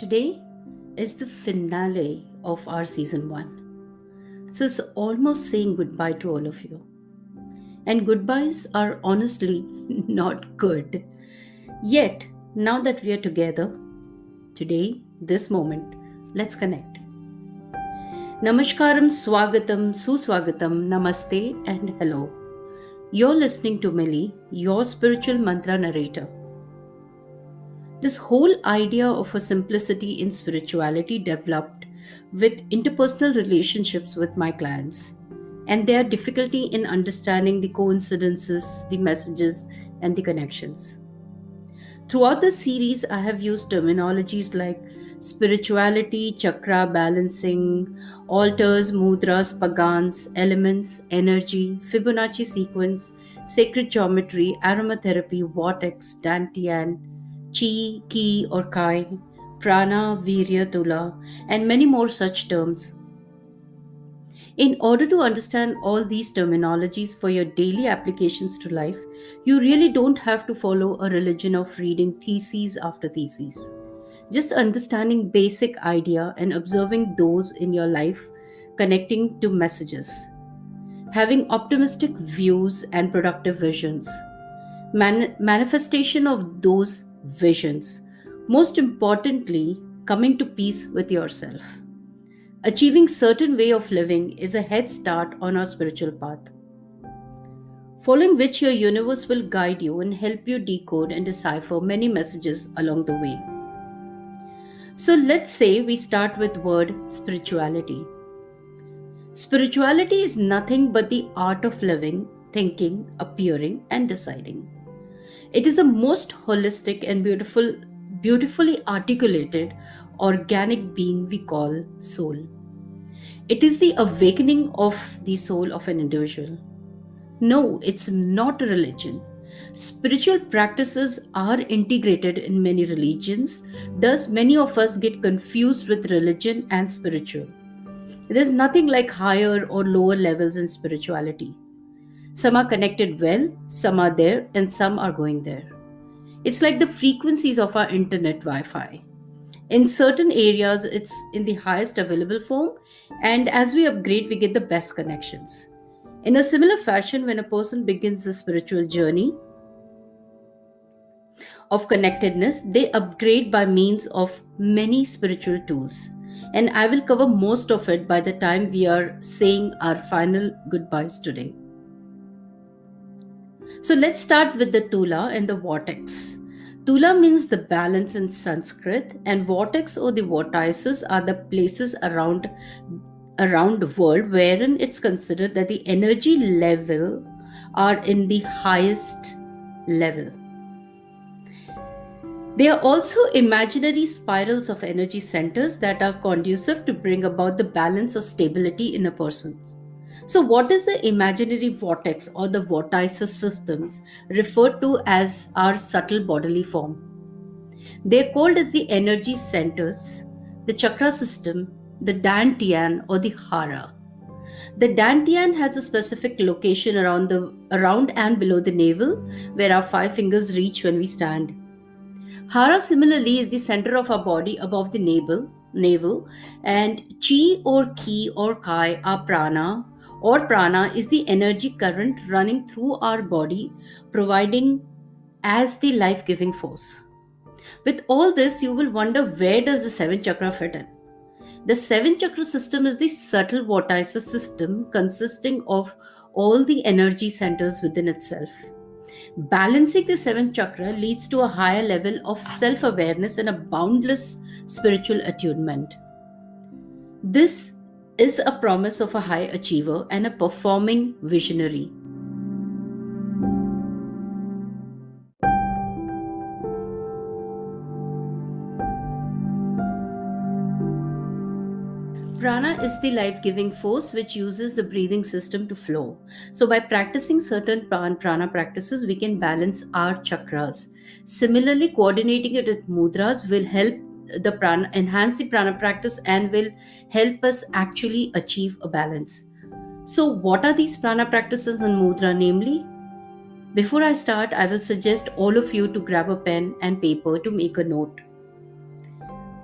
Today is the finale of our season 1. So it's almost saying goodbye to all of you. And goodbyes are honestly not good. Yet, now that we are together, today, this moment, let's connect. Namaskaram, Swagatam, Suswagatam, Namaste, and hello. You're listening to Millie, your spiritual mantra narrator. This whole idea of a simplicity in spirituality developed with interpersonal relationships with my clients and their difficulty in understanding the coincidences, the messages, and the connections. Throughout the series, I have used terminologies like spirituality, chakra balancing, altars, mudras, pagans, elements, energy, Fibonacci sequence, sacred geometry, aromatherapy, vortex, dantian, chi, ki or kai, prana, virya, tula, and many more such terms. In order to understand all these terminologies for your daily applications to life, you really don't have to follow a religion of reading theses after theses. Just understanding basic idea and observing those in your life connecting to messages. Having optimistic views and productive visions. Manifestation of those visions. Most importantly, coming to peace with yourself. Achieving certain way of living is a head start on our spiritual path, following which your universe will guide you and help you decode and decipher many messages along the way. So let's say we start with word spirituality. Spirituality is nothing but the art of living, thinking, appearing and deciding. It is a most holistic and beautifully articulated organic being we call soul. It is the awakening of the soul of an individual. No, it's not a religion. Spiritual practices are integrated in many religions, thus, many of us get confused with religion and spiritual. There's nothing like higher or lower levels in spirituality. Some are connected well, some are there, and some are going there. It's like the frequencies of our internet Wi Fi. In certain areas, it's in the highest available form, and as we upgrade, we get the best connections. In a similar fashion, when a person begins the spiritual journey of connectedness, they upgrade by means of many spiritual tools. And I will cover most of it by the time we are saying our final goodbyes today. So let's start with the Tula and the vortex. Tula means the balance in Sanskrit, and vortex or the vortices are the places around the world wherein it's considered that the energy level are in the highest level. They are also imaginary spirals of energy centers that are conducive to bring about the balance or stability in a person. So, what is the imaginary vortex or the vortices systems referred to as our subtle bodily form? They're called as the energy centers, the chakra system, the dantian or the hara. The dantian has a specific location around and below the navel, where our five fingers reach when we stand. Hara similarly is the center of our body above the navel, and chi or ki or kai are prana, or prana is the energy current running through our body, providing as the life-giving force. With all this, you will wonder, where does the seventh chakra fit in? The seven chakra system is the subtle vortices system consisting of all the energy centers within itself. Balancing the seventh chakra leads to a higher level of self awareness and a boundless spiritual attunement. This is a promise of a high achiever and a performing visionary. Prana is the life giving force which uses the breathing system to flow. So, by practicing certain prana practices, we can balance our chakras. Similarly, coordinating it with mudras will help the prana, enhance the prana practice, and will help us actually achieve a balance. So, what are these prana practices and mudra? Namely, before I start, I will suggest all of you to grab a pen and paper to make a note.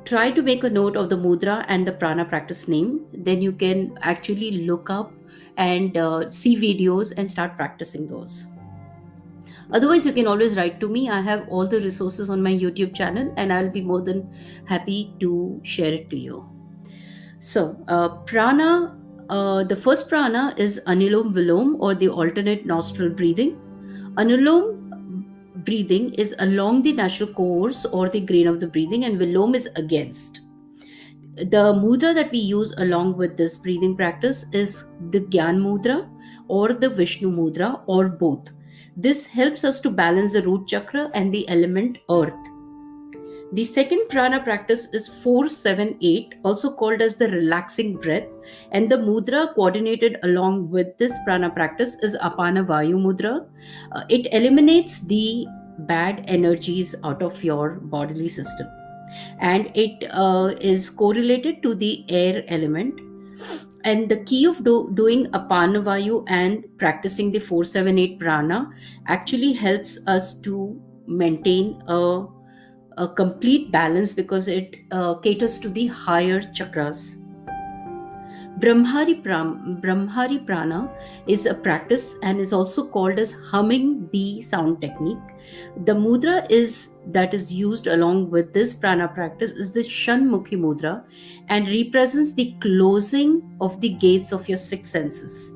try to make a note of the mudra and the prana practice name. Then you can actually look up and see videos and start practicing those. Otherwise, you can always write to me. I have all the resources on my YouTube channel, and I'll be more than happy to share it to you. So, prana, the first prana is Anulom Vilom, or the alternate nostril breathing. Anulom breathing is along the natural course or the grain of the breathing, and Vilom is against. The mudra that we use along with this breathing practice is the Gyan mudra or the Vishnu mudra, or both. This helps us to balance the root chakra and the element earth. The second prana practice is 478, also called as the relaxing breath, and the mudra coordinated along with this prana practice is Apana Vayu mudra. It eliminates the bad energies out of your bodily system, and it is correlated to the air element. And the key of doing Apana Vayu and practicing the 478 prana actually helps us to maintain a complete balance, because it caters to the higher chakras. Brahmari Prana is a practice and is also called as humming bee sound technique. The mudra that is used along with this prana practice is the Shanmukhi mudra, and represents the closing of the gates of your six senses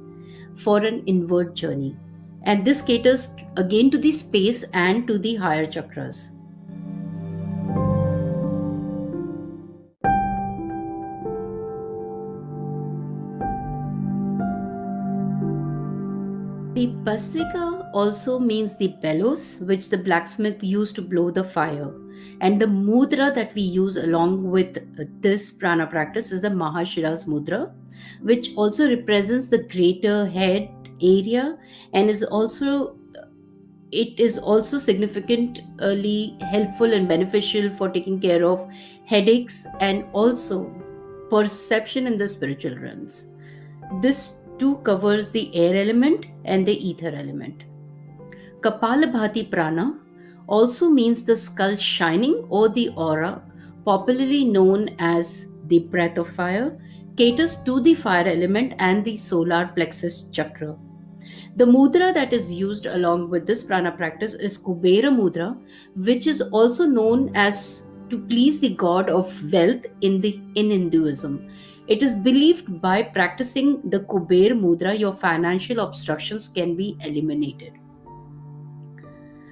for an inward journey. And this caters again to the space and to the higher chakras. The Basrika also means the bellows, which the blacksmith used to blow the fire. And the mudra that we use along with this prana practice is the Mahashiras mudra, which also represents the greater head area, and it is also significantly helpful and beneficial for taking care of headaches and also perception in the spiritual realms. This too covers the air element and the ether element. Kapalabhati Prana also means the skull shining or the aura, popularly known as the breath of fire, caters to the fire element and the solar plexus chakra. The mudra that is used along with this prana practice is Kubera mudra, which is also known as to please the god of wealth in Hinduism. It is believed by practicing the Kuber mudra, your financial obstructions can be eliminated.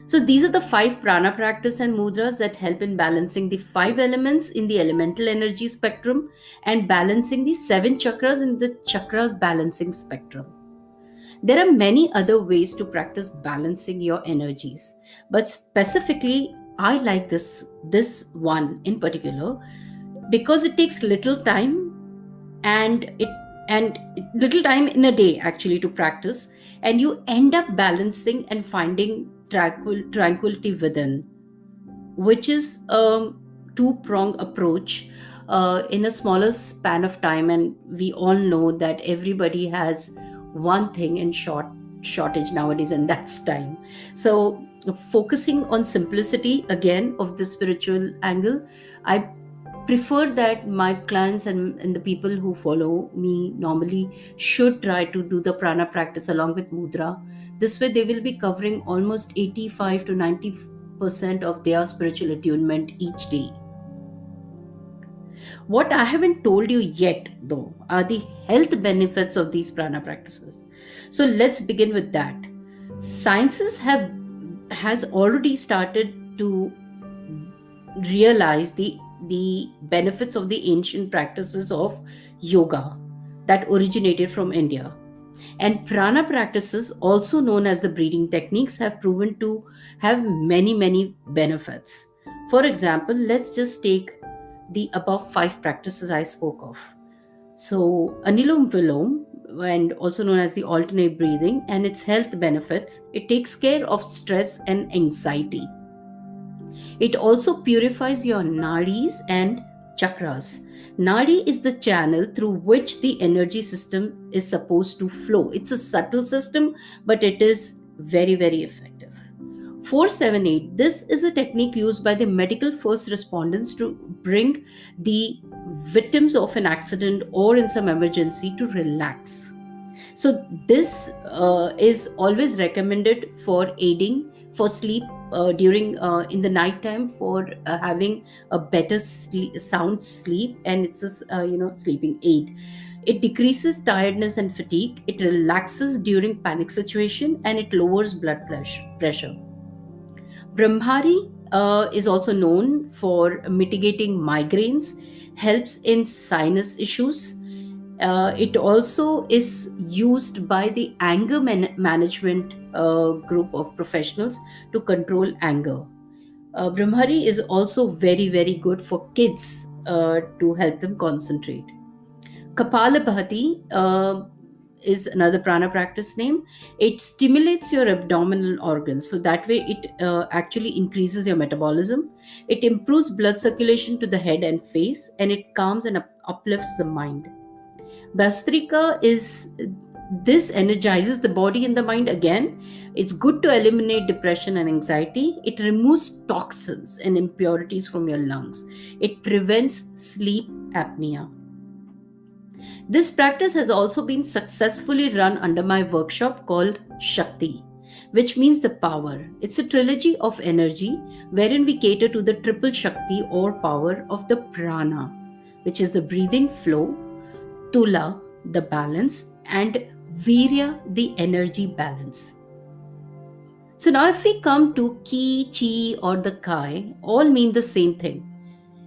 So these are the 5 prana practice and mudras that help in balancing the 5 elements in the elemental energy spectrum and balancing the 7 chakras in the chakras balancing spectrum. There are many other ways to practice balancing your energies, but specifically I like this one in particular because it takes little time and little time in a day actually to practice, and you end up balancing and finding tranquility within, which is a two-pronged approach in a smaller span of time. And we all know that everybody has one thing in shortage nowadays, and that's time. So focusing on simplicity again of the spiritual angle, I prefer that my clients and the people who follow me normally should try to do the prana practice along with mudra. This way they will be covering almost 85 to 90% of their spiritual attunement each day. What I haven't told you yet though are the health benefits of these prana practices. So let's begin with that. Sciences has already started to realize the benefits of the ancient practices of yoga that originated from India. And prana practices, also known as the breathing techniques, have proven to have many benefits. For example, let's just take the above 5 practices I spoke of. So Anulom Vilom, and also known as the alternate breathing, and its health benefits: it takes care of stress and anxiety. It also purifies your nadis and chakras. Nadi is the channel through which the energy system is supposed to flow. It's a subtle system, but it is very effective. 478, this is a technique used by the medical first responders to bring the victims of an accident or in some emergency to relax. So this is always recommended for aiding for sleep during in the night time for having a better sound sleep, and it's a sleeping aid. It decreases tiredness and fatigue. It relaxes during panic situation, and it lowers blood pressure. Brahmari is also known for mitigating migraines, helps in sinus issues. It also is used by the anger management group of professionals to control anger. Brahmari is also very, very good for kids to help them concentrate. Kapalabhati is another prana practice name. It stimulates your abdominal organs, so that way it actually increases your metabolism. It improves blood circulation to the head and face, and it calms and uplifts the mind. Bastrika is this energizes the body and the mind again. It's good to eliminate depression and anxiety. It removes toxins and impurities from your lungs. It prevents sleep apnea. This practice has also been successfully run under my workshop called Shakti, which means the power. It's a trilogy of energy wherein we cater to the triple Shakti or power of the prana, which is the breathing flow, Tula, the balance, and Virya, the energy balance. So now if we come to Ki, Chi, or the Kai, all mean the same thing.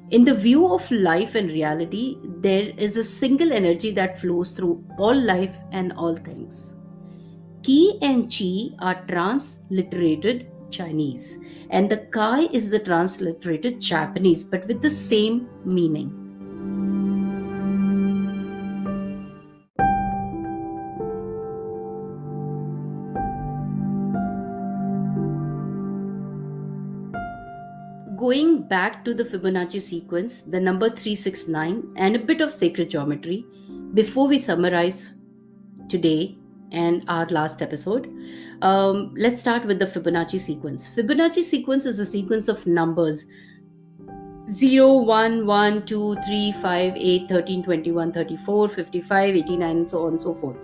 In the view of life and reality, there is a single energy that flows through all life and all things. Ki and Chi are transliterated Chinese, and the Kai is the transliterated Japanese, but with the same meaning. Going back to the Fibonacci sequence, the number 369, and a bit of sacred geometry, before we summarize today and our last episode, let's start with the Fibonacci sequence. Fibonacci sequence is a sequence of numbers 0, 1, 1, 2, 3, 5, 8, 13, 21, 34, 55, 89, and so on and so forth.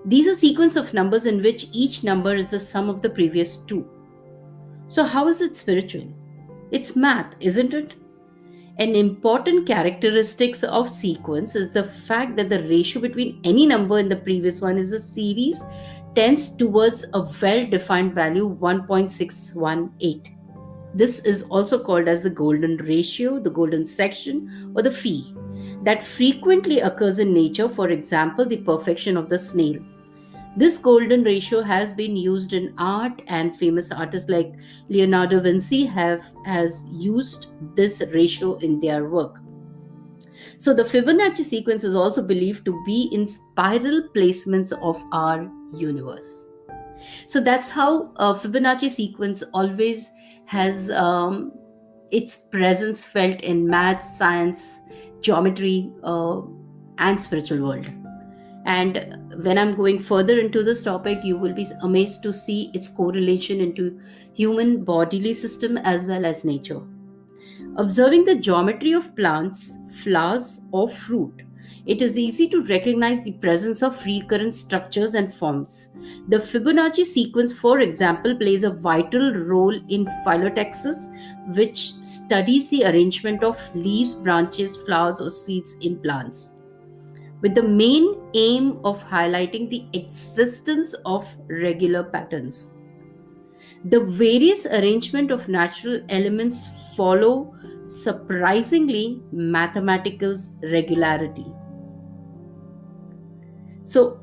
These are sequence of numbers in which each number is the sum of the previous two. So how is it spiritual? It's math, isn't it? An important characteristic of sequence is the fact that the ratio between any number and the previous one is a series tends towards a well-defined value 1.618. This is also called as the golden ratio, the golden section, or the phi, that frequently occurs in nature, for example, the perfection of the snail. This golden ratio has been used in art, and famous artists like Leonardo da Vinci has used this ratio in their work. So the Fibonacci sequence is also believed to be in spiral placements of our universe. So that's how Fibonacci sequence always has its presence felt in math, science, geometry, and spiritual world. And when I'm going further into this topic, you will be amazed to see its correlation into human bodily system as well as nature. Observing the geometry of plants, flowers, or fruit, it is easy to recognize the presence of recurrent structures and forms. The Fibonacci sequence, for example, plays a vital role in phyllotaxis, which studies the arrangement of leaves, branches, flowers, or seeds in plants, with the main aim of highlighting the existence of regular patterns. The various arrangement of natural elements follow surprisingly mathematical regularity. So,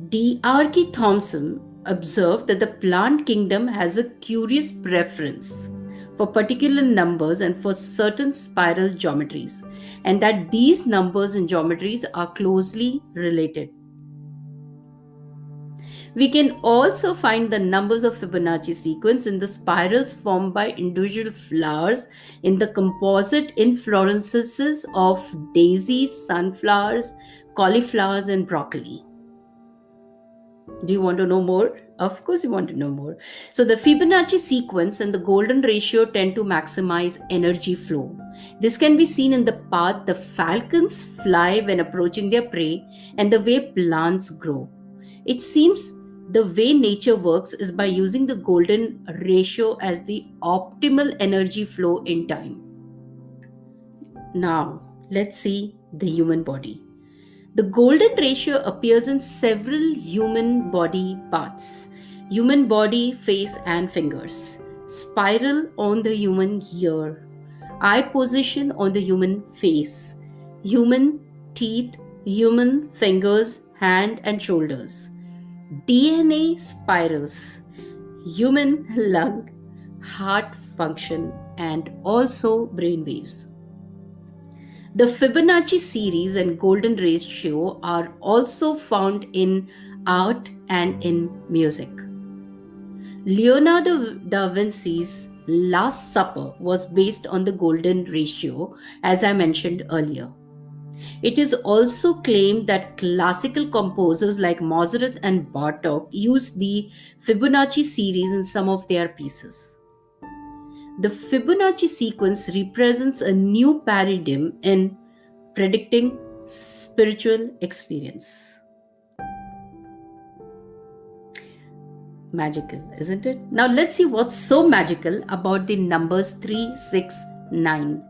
D.R.K. Thompson observed that the plant kingdom has a curious preference for particular numbers and for certain spiral geometries, and that these numbers and geometries are closely related. We can also find the numbers of Fibonacci sequence in the spirals formed by individual flowers in the composite inflorescences of daisies, sunflowers, cauliflowers, and broccoli. Do you want to know more? Of course, you want to know more. So, the Fibonacci sequence and the golden ratio tend to maximize energy flow. This can be seen in the path the falcons fly when approaching their prey and the way plants grow. It seems the way nature works is by using the golden ratio as the optimal energy flow in time. Now, let's see the human body. The golden ratio appears in several human body parts: human body, face, and fingers. Spiral on the human ear, eye position on the human face, human teeth, human fingers, hand, and shoulders. DNA spirals, human lung, heart function, and also brain waves. The Fibonacci series and golden ratio are also found in art and in music. Leonardo da Vinci's Last Supper was based on the golden ratio, as I mentioned earlier. It is also claimed that classical composers like Mozart and Bartok used the Fibonacci series in some of their pieces. The Fibonacci sequence represents a new paradigm in predicting spiritual experience. Magical, isn't it? Now let's see what's so magical about the numbers 3, 6, 9.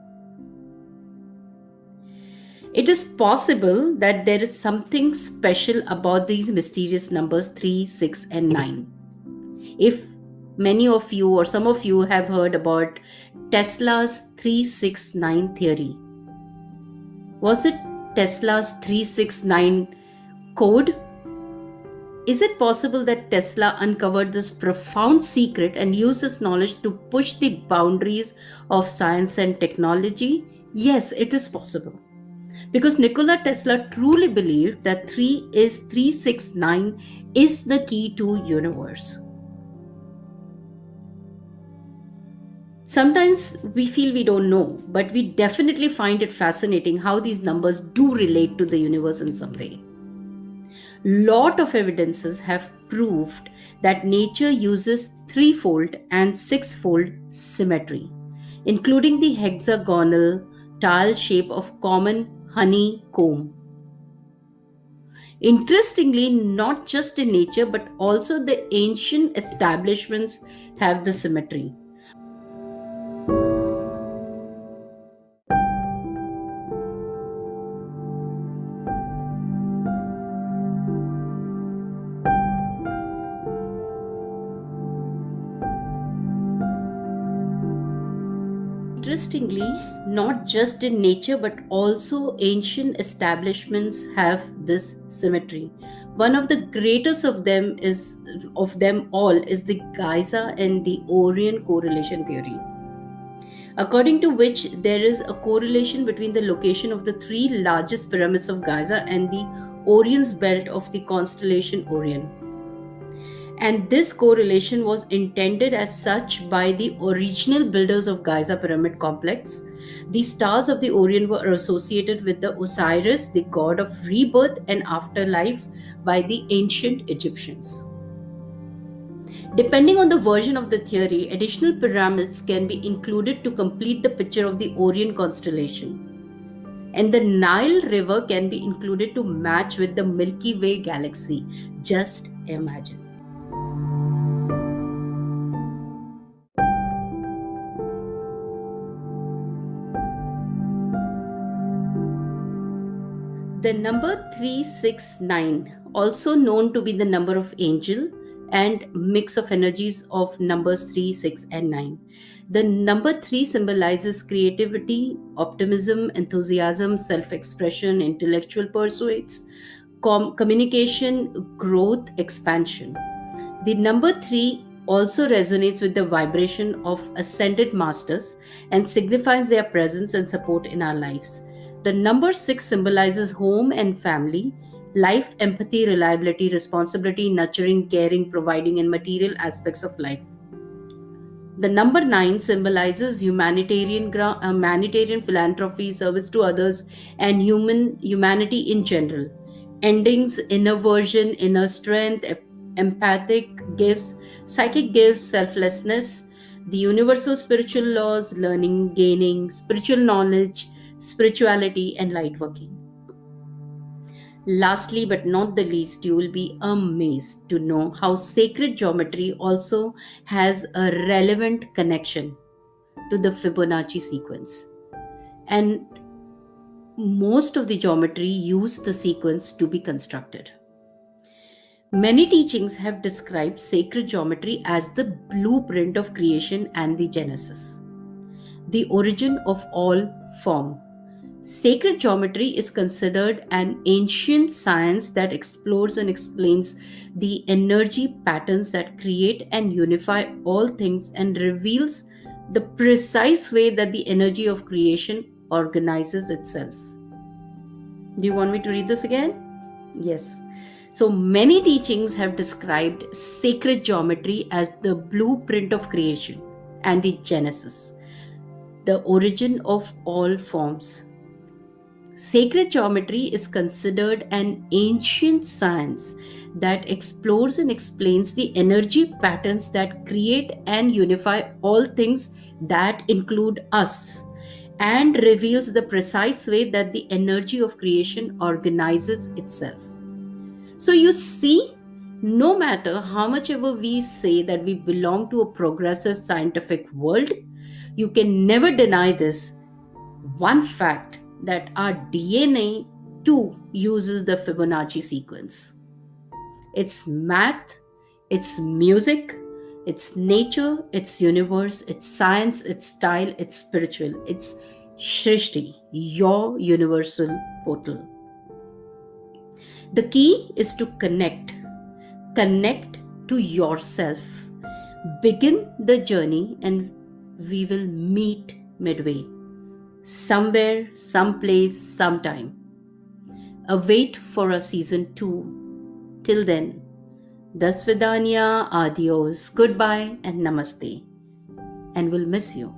It is possible that there is something special about these mysterious numbers 3, 6, and 9. If many of you or some of you have heard about Tesla's 369 theory, was it Tesla's 369 code? Is it possible that Tesla uncovered this profound secret and used this knowledge to push the boundaries of science and technology? Yes, it is possible. Because Nikola Tesla truly believed that 369 is the key to universe. Sometimes we feel we don't know, but we definitely find it fascinating how these numbers do relate to the universe in some way. Lot of evidences have proved that nature uses threefold and sixfold symmetry, including the hexagonal tile shape of common honeycomb. Interestingly, not just in nature but also the ancient establishments have the symmetry. Interestingly, not just in nature but also ancient establishments have this symmetry. One of the greatest of them all is the Giza and the Orion correlation theory, according to which there is a correlation between the location of the three largest pyramids of Giza and the Orion's belt of the constellation Orion. And this correlation was intended as such by the original builders of Giza pyramid complex. The stars of the Orion were associated with the Osiris, the god of rebirth and afterlife, by the ancient Egyptians. Depending on the version of the theory, additional pyramids can be included to complete the picture of the Orion constellation. And the Nile River can be included to match with the Milky Way galaxy. Just imagine. The number 369, also known to be the number of angel and mix of energies of numbers 3, 6, and 9. The number 3 symbolizes creativity, optimism, enthusiasm, self expression, intellectual pursuits, communication, growth, expansion. The number 3 also resonates with the vibration of ascended masters and signifies their presence and support in our lives. The number 6 symbolizes home and family, life, empathy, reliability, responsibility, nurturing, caring, providing, and material aspects of life. The number 9 symbolizes humanitarian philanthropy, service to others, and humanity in general. Endings, inner version, inner strength, empathic gifts, psychic gifts, selflessness, the universal spiritual laws, learning, gaining, spiritual knowledge, spirituality, and light working. Lastly, but not the least, you will be amazed to know how sacred geometry also has a relevant connection to the Fibonacci sequence. And most of the geometry use the sequence to be constructed. Many teachings have described sacred geometry as the blueprint of creation and the Genesis, the origin of all form. Sacred geometry is considered an ancient science that explores and explains the energy patterns that create and unify all things and reveals the precise way that the energy of creation organizes itself. Do you want me to read this again? Yes. So many teachings have described sacred geometry as the blueprint of creation and the Genesis, the origin of all forms. Sacred geometry is considered an ancient science that explores and explains the energy patterns that create and unify all things that include us, and reveals the precise way that the energy of creation organizes itself. So you see, no matter how much ever we say that we belong to a progressive scientific world, you can never deny this one fact, that our DNA too uses the Fibonacci sequence. It's math, it's music, it's nature, it's universe, it's science, it's style, it's spiritual, it's Shrishti, your universal portal. The key is to connect to yourself. Begin the journey and we will meet midway. Somewhere, someplace, sometime. Await for a season 2. Till then, Das Vidanya, adios, goodbye, and namaste. And we'll miss you.